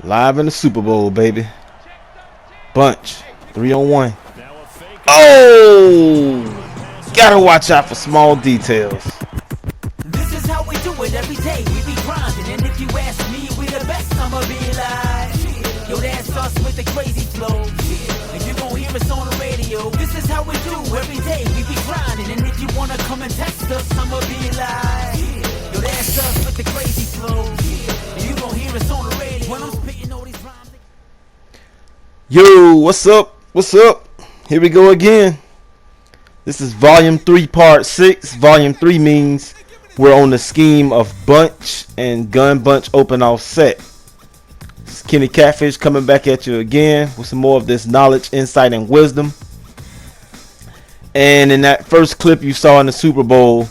Live in the Super Bowl, baby. Bunch. 3-on-1. Oh! Gotta watch out for small details. This is how we do it every day. We be grinding, and if you ask me, we the best. I'ma be like, yo, that's us with the crazy flow. And you gon' hear us on the radio. This is how we do every day. We be grinding, and if you wanna come and test us, I'ma be like, yo, that's us with the crazy flow. And you gon' hear us on the radio when I'm spitting all these rhymes. Yo, what's up? What's up? Here we go again. This is volume 3 part 6. Volume 3 means we're on the scheme of bunch and gun bunch open offset. This is Kenny Catfish coming back at you again with some more of this knowledge, insight, and wisdom. And in that first clip you saw in the Super Bowl,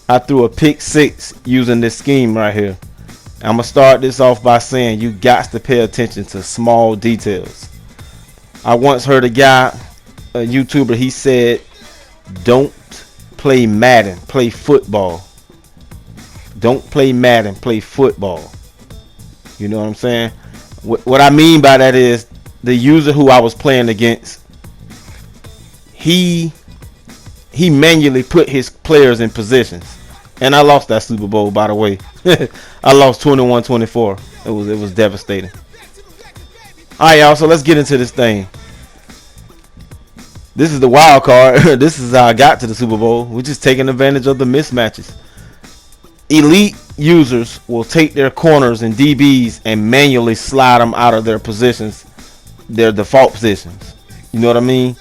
I threw a pick 6 using this scheme right here. I'm going to start this off by saying you got to pay attention to small details. I once heard a guy, a YouTuber, he said, don't play Madden, play football. Don't play Madden, play football. You know what I'm saying? What I mean by that is the user who I was playing against, he manually put his players in positions. And I lost that Super Bowl, by the way. I lost 21-24. It was devastating. Alright, y'all, so let's get into this thing. This is the wild card. This is how I got to the Super Bowl. We're just taking advantage of the mismatches. Elite users will take their corners and DBs and manually slide them out of their positions, their default positions. You know what I mean?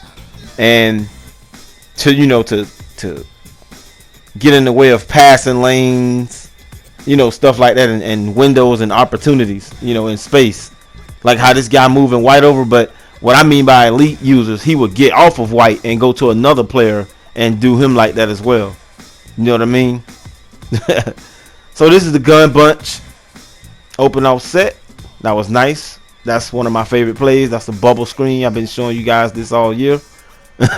And to get in the way of passing lanes, stuff like that, and windows and opportunities, in space. Like how this guy moving white over, but what I mean by elite users, he would get off of white and go to another player and do him like that as well. You know what I mean? So this is the gun bunch open offset. That was nice. That's one of my favorite plays. That's the bubble screen. I've been showing you guys this all year.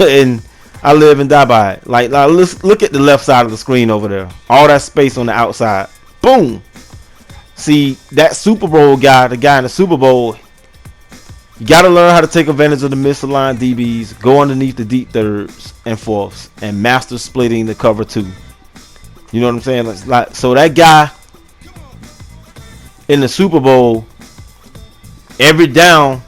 And I live and die by it. Like let's look at the left side of the screen over there. All that space on the outside. Boom. See, that Super Bowl guy, the guy in the Super Bowl, you got to learn how to take advantage of the misaligned DBs, go underneath the deep thirds and fourths, and master splitting the cover 2. You know what I'm saying? So that guy in the Super Bowl, every down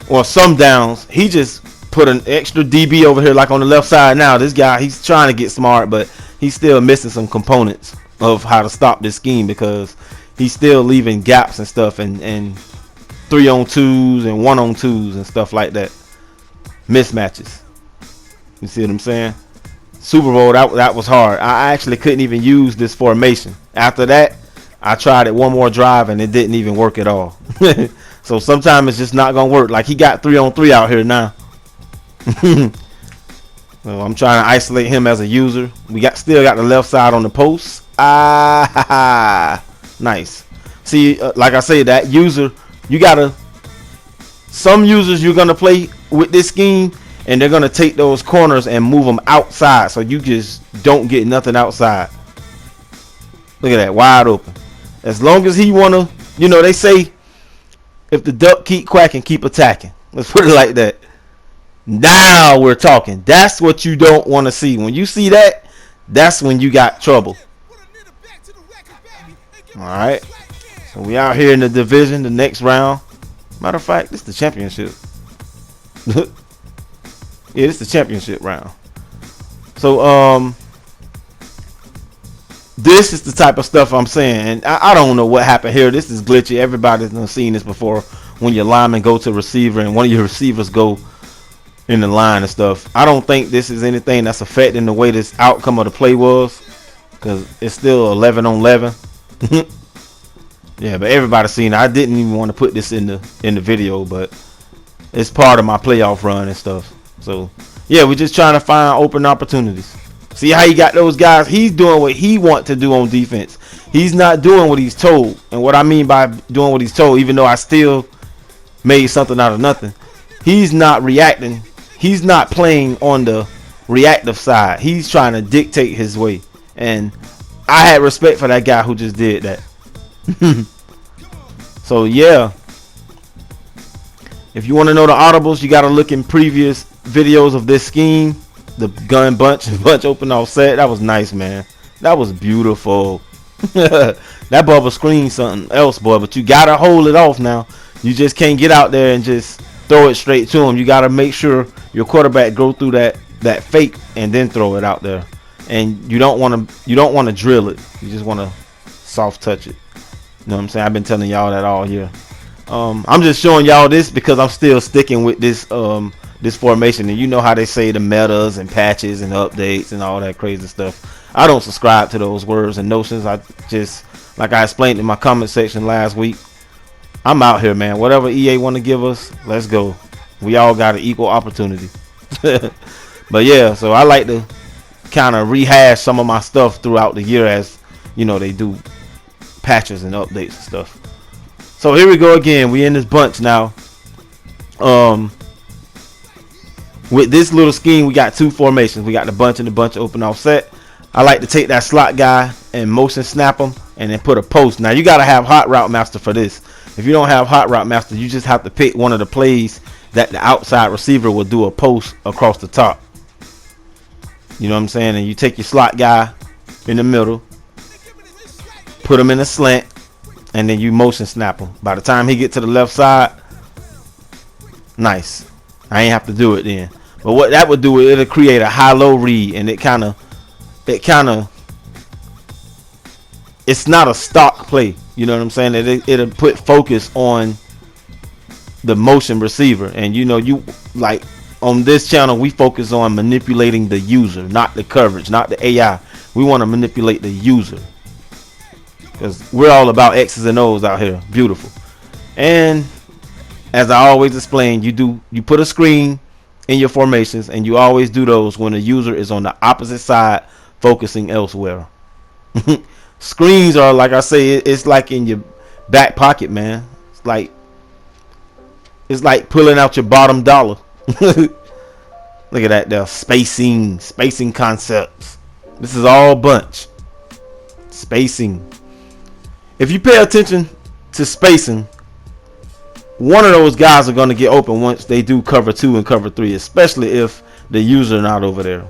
or some downs, he just put an extra DB over here, like on the left side. Now this guy, he's trying to get smart, but he's still missing some components of how to stop this scheme, because he's still leaving gaps and stuff, and 3-on-2s and 1-on-2s and stuff like that. Mismatches. You see what I'm saying? Super Bowl, that was hard. I actually couldn't even use this formation. After that, I tried it one more drive and it didn't even work at all. So sometimes it's just not gonna work. Like he got 3-on-3 out here now. So I'm trying to isolate him as a user. We still got the left side on the post. Nice. See, like I say, that user, some users you're gonna play with this scheme, and they're gonna take those corners and move them outside, so you just don't get nothing outside. Look at that, wide open. As long as he wanna, they say, if the duck keep quacking, keep attacking. Let's put it like that. Now we're talking. That's what you don't want to see. When you see that, that's when you got trouble. Alright. So we out here in the division, the next round. Matter of fact, this is the championship. Yeah, this is the championship round. So this is the type of stuff I'm saying. And I don't know what happened here. This is glitchy. Everybody's done seen this before. When your lineman go to receiver and one of your receivers go in the line and stuff. I don't think this is anything that's affecting the way this outcome of the play was, because it's still 11-on-11. Yeah, but everybody's seen it. I didn't even want to put this in the video, but it's part of my playoff run and stuff. So yeah, we're just trying to find open opportunities. See how he got those guys? He's doing what he wants to do on defense. He's not doing what he's told. And what I mean by doing what he's told, even though I still made something out of nothing, he's not reacting. He's not playing on the reactive side. He's trying to dictate his way. And I had respect for that guy who just did that. So yeah, if you want to know the audibles, you got to look in previous videos of this scheme. The gun bunch and bunch open offset. That was nice, man. That was beautiful. That bubble screen something else, boy. But you gotta hold it off now. You just can't get out there and just throw it straight to him. You gotta make sure your quarterback go through that fake and then throw it out there. And you don't want to drill it. You just want to soft touch it. You know what I'm saying? I've been telling y'all that all year. I'm just showing y'all this because I'm still sticking with this this formation. And you know how they say the metas and patches and updates and all that crazy stuff. I don't subscribe to those words and notions. I just, like I explained in my comment section last week, I'm out here, man. Whatever EA want to give us, let's go. We all got an equal opportunity. But yeah, so I like to kind of rehash some of my stuff throughout the year as, you know, they do patches and updates and stuff. So here we go again. We in this bunch now. With this little scheme, we got two formations. We got the bunch and the bunch open offset. I like to take that slot guy and motion snap him and then put a post. Now you got to have hot route master for this. If you don't have hot route master, you just have to pick one of the plays that the outside receiver will do a post across the top. You know what I'm saying? And you take your slot guy in the middle, put him in a slant, and then you motion snap him. By the time he get to the left side, nice. I ain't have to do it then. But what that would do, it'll create a high-low read, and it's not a stock play. You know what I'm saying? It'll put focus on the motion receiver. And you know, you like on this channel, we focus on manipulating the user, not the coverage, not the AI. We want to manipulate the user because we're all about X's and O's out here. Beautiful. And as I always explain, you put a screen in your formations, and you always do those when the user is on the opposite side focusing elsewhere. Screens are, like I say, it's like in your back pocket, man. It's like pulling out your bottom dollar. Look at that there. Spacing concepts. This is all bunch. Spacing. If you pay attention to spacing, one of those guys are going to get open once they do cover 2 and cover 3, especially if the user not over there.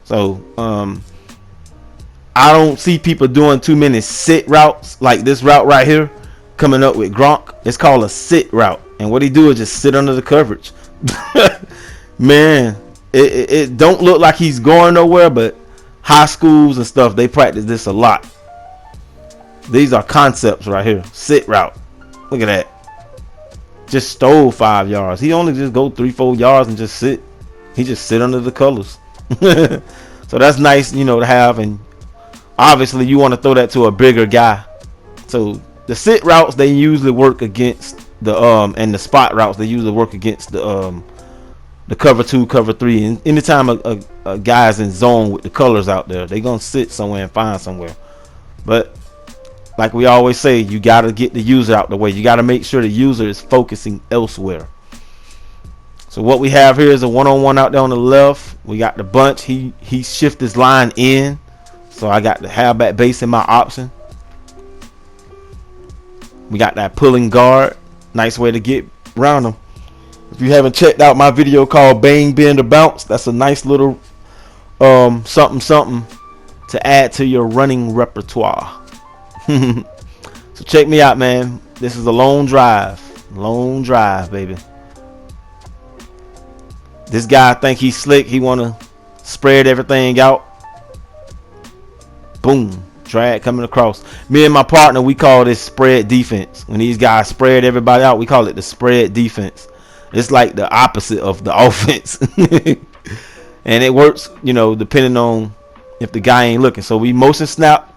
So I don't see people doing too many sit routes like this route right here coming up with Gronk. It's called a sit route, and what he do is just sit under the coverage. Man, it don't look like he's going nowhere, but high schools and stuff, they practice this a lot. These are concepts right here. Sit route. Look at that. Just stole 5 yards. He only just go 3-4 yards and just sit. He just sit under the colors. So that's nice, you know, to have. And obviously you want to throw that to a bigger guy. So the sit routes, they usually work against the and the spot routes, they usually work against the cover 2, cover 3. And anytime a guy's in zone with the colors out there, they gonna sit somewhere and find somewhere. But like we always say, you got to get the user out the way. You got to make sure the user is focusing elsewhere. So what we have here is a one-on-one out there on the left. We got the bunch. He shift his line in. So I got the halfback base in my option. We got that pulling guard. Nice way to get around him. If you haven't checked out my video called Bang, Bend, or Bounce, that's a nice little something to add to your running repertoire. So check me out, man. This is a long drive, baby. This guy think he's slick. He want to spread everything out. Boom, drag coming across. Me and my partner, we call this spread defense. When these guys spread everybody out, we call it the spread defense. It's like the opposite of the offense. And it works, you know, depending on if the guy ain't looking. So we motion snap,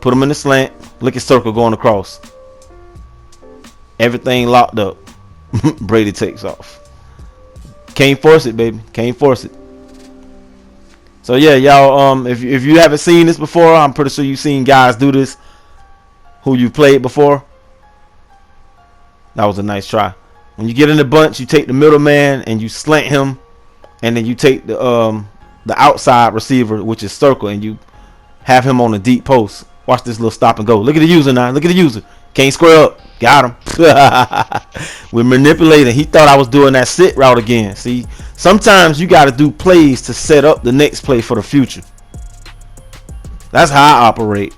put him in the slant, look at circle going across. Everything locked up. Brady takes off. Can't force it, baby. Can't force it. So yeah, y'all, if you haven't seen this before, I'm pretty sure you've seen guys do this who you played before. That was a nice try. When you get in the bunch, you take the middleman and you slant him, and then you take the outside receiver, which is circle, and you have him on a deep post. Watch this little stop and go. Look at the user now. Look at the user. Can't square up. Got him. We're manipulating. He thought I was doing that sit route again. See, sometimes you got to do plays to set up the next play for the future. That's how I operate.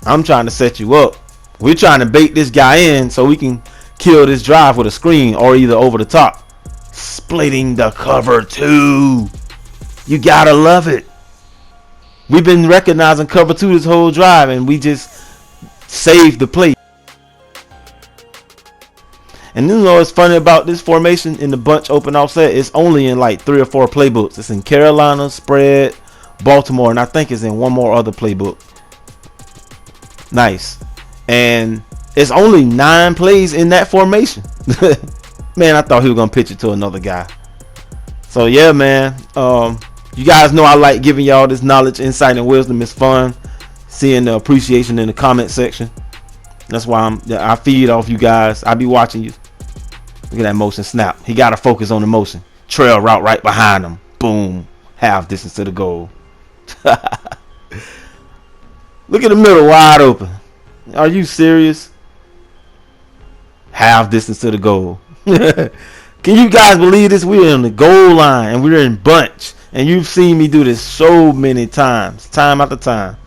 I'm trying to set you up. We're trying to bait this guy in so we can kill this drive with a screen or either over the top. Splitting the cover 2. You gotta love it. We've been recognizing cover 2 this whole drive, and we just saved the play. And you know what's funny about this formation in the bunch open offset? It's only in like 3 or 4 playbooks. It's in Carolina, spread, Baltimore, and I think it's in one more other playbook. Nice. And it's only 9 plays in that formation. Man, I thought he was gonna pitch it to another guy. So yeah, man. You guys know I like giving y'all this knowledge, insight, and wisdom. It's fun seeing the appreciation in the comment section. That's why I feed off you guys. I be watching you. Look at that motion snap. He gotta focus on the motion. Trail route right behind him. Boom. Half distance to the goal. Look at the middle wide open. Are you serious? Half distance to the goal. Can you guys believe this? We're on the goal line and we're in bunch. And you've seen me do this so many times. Time after time.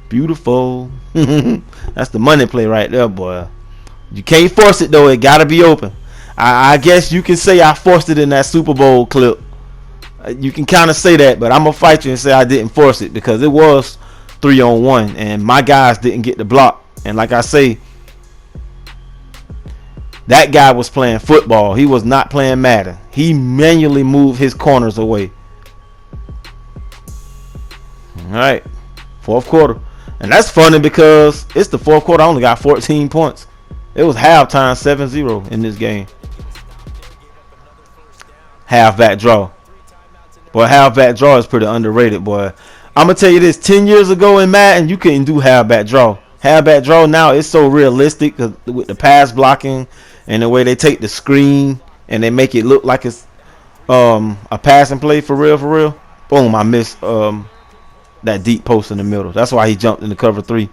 Beautiful. That's the money play right there, boy. You can't force it though. It gotta be open. I guess you can say I forced it in that Super Bowl clip. You can kind of say that, but I'm gonna fight you and say I didn't force it because it was 3-on-1 and my guys didn't get the block. And like I say, that guy was playing football. He was not playing Madden. He manually moved his corners away. All right, fourth quarter. And that's funny because it's the fourth quarter. I only got 14 points. It was halftime 7-0 in this game. Halfback draw. Boy, halfback draw is pretty underrated, boy. I'm going to tell you this. 10 years ago in Madden, you couldn't do halfback draw. Halfback draw now is so realistic with the pass blocking and the way they take the screen and they make it look like it's a passing play for real. Boom, I missed that deep post in the middle. That's why he jumped into cover 3.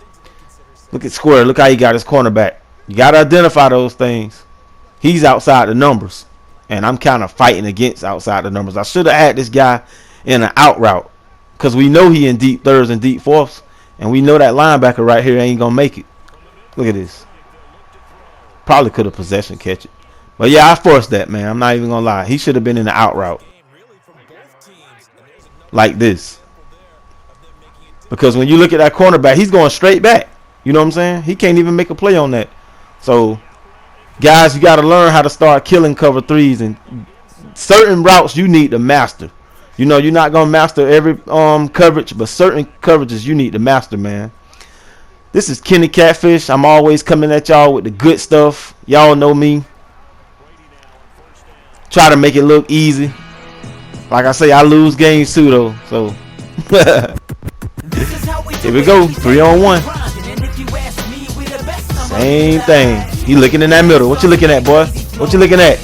Look at Square. Look how he got his cornerback. You got to identify those things. He's outside the numbers. And I'm kind of fighting against outside the numbers. I should have had this guy in an out route. Because we know he in deep thirds and deep fourths. And we know that linebacker right here ain't going to make it. Look at this. Probably could have possession catch it. But yeah, I forced that, man. I'm not even going to lie. He should have been in the out route. Like this. Because when you look at that cornerback, he's going straight back. You know what I'm saying? He can't even make a play on that. So, guys, you got to learn how to start killing cover 3s. And certain routes you need to master. You know, you're not going to master every coverage, but certain coverages you need to master, man. This is Kenny Catfish. I'm always coming at y'all with the good stuff. Y'all know me. Try to make it look easy. Like I say, I lose games too, though. So, here we go. 3-on-1. Same thing. He looking in that middle. What you looking at, boy? What you looking at?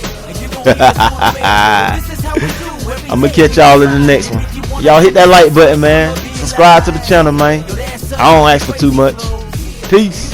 I'm going to catch y'all in the next one. Y'all hit that like button, man. Subscribe to the channel, man. I don't ask for too much. Peace.